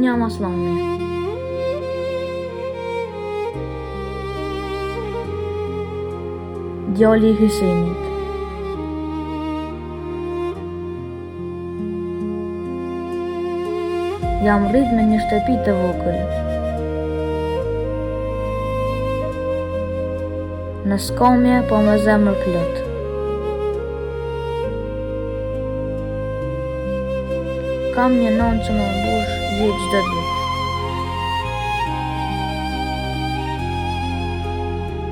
Unë jam Aslani. Djali i Hysenit. Jam rrit me një shtëpi të vogël. Në skamje, po me zemër plot. Kam një nonë që më mbush jetë çdo ditë.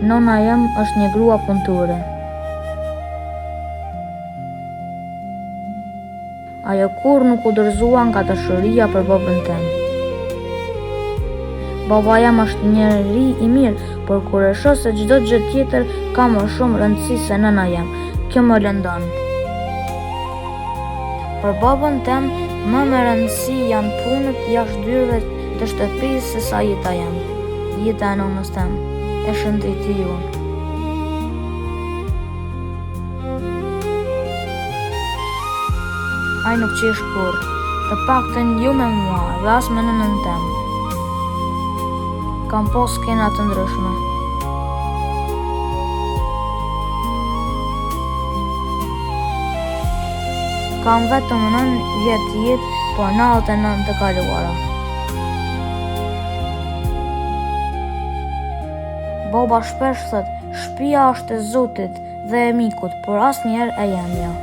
Nona jem është një grua punëtore. Ajo kur nuk u dorëzua nga dashuria për babën tem. Baba jam është njeri i mirë, por kur e shoh se çdo gjë tjetër ka më shumë rëndësi se nëna jam, kjo më lëndon. Për babën tem, më me rëndësi janë punët jashtë dyrëve të shtëpisë se sa jeta jam. Jeta e nonës tem, e shëndeti ju. Ai nuk qesh kur, të paktën ju me mua dhe as me nënën tem. Kam pas skena të ndryshme. Kam vetëm 9 vjet jetë, po 99 të kaluara. Baba shpesh thot, shtëpia është e Zotit dhe e mikut, por asnjëherë e jemja.